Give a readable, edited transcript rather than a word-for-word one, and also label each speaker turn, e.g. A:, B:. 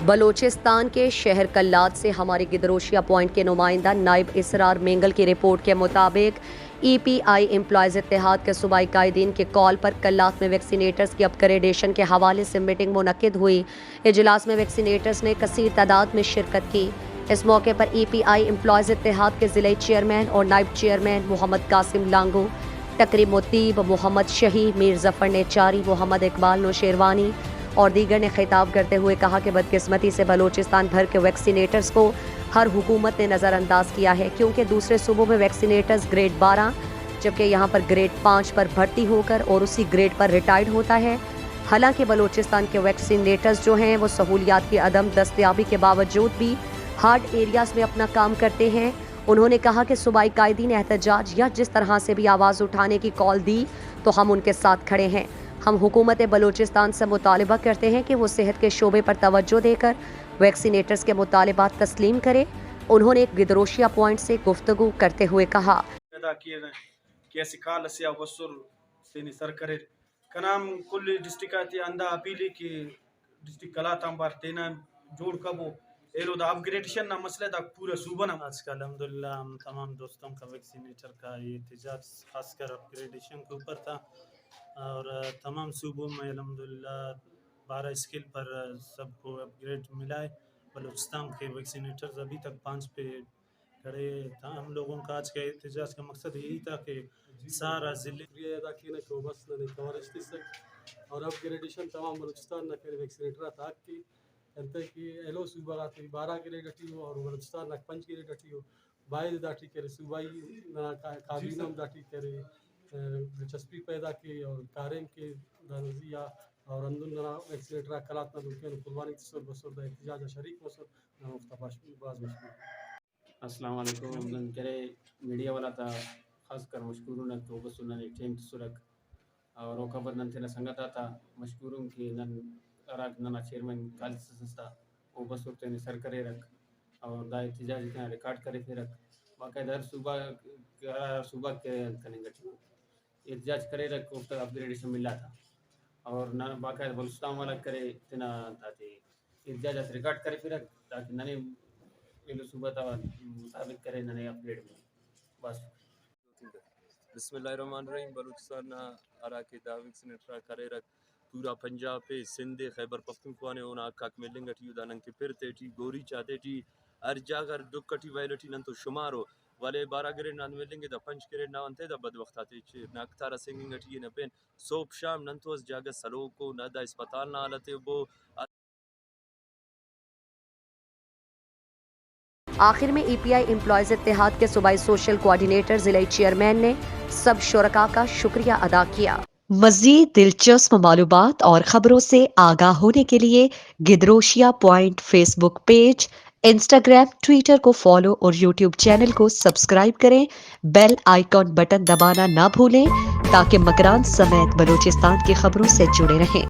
A: بلوچستان کے شہر کلات سے ہمارے گدروشیا پوائنٹ کے نمائندہ نائب اسرار مینگل کی رپورٹ کے مطابق ای پی آئی امپلائز اتحاد کے صوبائی قائدین کے کال پر کلات میں ویکسینیٹرز کی اپ گریڈیشن کے حوالے سے میٹنگ منعقد ہوئی۔ اجلاس میں ویکسینیٹرز نے کثیر تعداد میں شرکت کی۔ اس موقع پر ای پی آئی امپلائز اتحاد کے ضلعی چیئرمین اور نائب چیئرمین محمد قاسم لانگو، ٹکری مطیب، محمد شہی، میر ظفر نیچاری، محمد اقبال نوشیروانی اور دیگر نے خطاب کرتے ہوئے کہا کہ بدقسمتی سے بلوچستان بھر کے ویکسینیٹرز کو ہر حکومت نے نظر انداز کیا ہے، کیونکہ دوسرے صوبوں میں ویکسینیٹرز گریڈ 12 جبکہ یہاں پر گریڈ 5 پر بھرتی ہو کر اور اسی گریڈ پر ریٹائرڈ ہوتا ہے۔ حالانکہ بلوچستان کے ویکسینیٹرز جو ہیں وہ سہولیات کی عدم دستیابی کے باوجود بھی ہارڈ ایریاز میں اپنا کام کرتے ہیں۔ انہوں نے کہا کہ صوبائی قائدین احتجاج یا جس طرح سے بھی آواز اٹھانے کی کال دی تو ہم ان کے ساتھ کھڑے ہیں۔ ہم حکومت بلوچستان سے مطالبہ کرتے ہیں کہ وہ صحت کے شعبے پر توجہ دے کر ویکسینیٹرز کے مطالبات تسلیم کرے۔ انہوں نے گدروشیا پوائنٹ سے گفتگو کرتے ہوئے کہا
B: کنام کل ڈسٹرکاتی اندہ اپیلی کی ڈسٹرک کلاتام بار تینا جوڑ کبو ایلو دا اپگریڈیشن نا مسئلہ دا پورا صوبہ نا
C: آج کا الحمدللہ ہم تمام دوستوں کا ویکسینیٹر کا یہ احتجاج خاص کر اپگریڈیشن کے اوپر تھا، اور تمام صوبوں میں الحمدللہ 12 اسکیل پر سب کو اپ گریڈ ملا ہے۔ بلوچستان کے ویکسینیٹرز ابھی تک 5 پہ کھڑے تھا۔ ہم لوگوں کا آج کا احتجاج کا مقصد یہی تھا کہ سارا ضلع
D: ادا کینا کہ بس نہ کورج تسک اور اپ گریڈیشن تمام بلوچستان نہ کرے ویکسینیٹر تاک کی انت کی ایلو صوبہ آتی 12 گریڈ اٹھی ہو اور بلوچستان نہ 5 گریڈ اٹھی ہو باید داٹھی کرے صوبائی نہ کابینہ داٹھی کرے دلچسپی پیدا کی اور کاریم کے دانزیہ اور اندن نہ ویکسینیٹر کلات نہ دکھے قربانی تصور بسور دا احتجاج شریک بسور نہ مختباش باز مشکور۔
E: السلام علیکم نن کرے میڈیا والا تا خاص کر مشکوروں نے تو بس انہوں نے ٹیم سرک اور وہ خبر نن تینا سنگتا تھا مشکوروں کی نن راک ننا چیئرمین کالج سستا وہ بس وقت نے سر کرے رکھ اور دا احتجاج اتنا ریکارڈ کرے پھر رکھ باقاعدہ ہر صوبہ کے کنیں گٹی احتجاج کرے رکھ اس کا اپ گریڈیشن ملا تھا اور نہ باقاعدہ بلوچستان والا کرے اتنا تھے احتجاجات ریکارڈ کرے پھر رکھ تاکہ ننے پہلے صوبہ تا مطابق کرے ننے اپ گریڈ میں بس۔
F: بسم اللہ الرحمن الرحیم۔ بلوچستان عراقی دا ویکسینیٹر کرے رکھ پورا پنجاب پہ سندھ خیبر پختونخوا نے اونا کاک میلنگ اٹھی دانن کے پھر تیٹی گوری چاہتے ٹی ہر جاگر دکٹی وائلٹی نن تو شمارو والے 12 گریڈ نان میلنگ دا 5 گریڈ نا انتے دا بد وقت آتے چھ ناکتارا سنگنگ اٹھی نہ پین صبح شام نن تو اس جاگہ سلو کو نہ دا اسپتال نہ حالت وہ۔
A: آخر میں ای پی آئی امپلائز اتحاد کے صوبائی سوشل کوارڈینیٹر ضلعی چیئرمین نے سب شرکاء کا شکریہ ادا کیا۔ مزید دلچسپ معلومات اور خبروں سے آگاہ ہونے کے لیے Gedrosia point Facebook page, Instagram, Twitter کو فالو اور یوٹیوب چینل کو سبسکرائب کریں۔ بیل آئیکن بٹن دبانا نہ بھولیں تاکہ مکران سمیت بلوچستان کی خبروں سے جڑے رہیں۔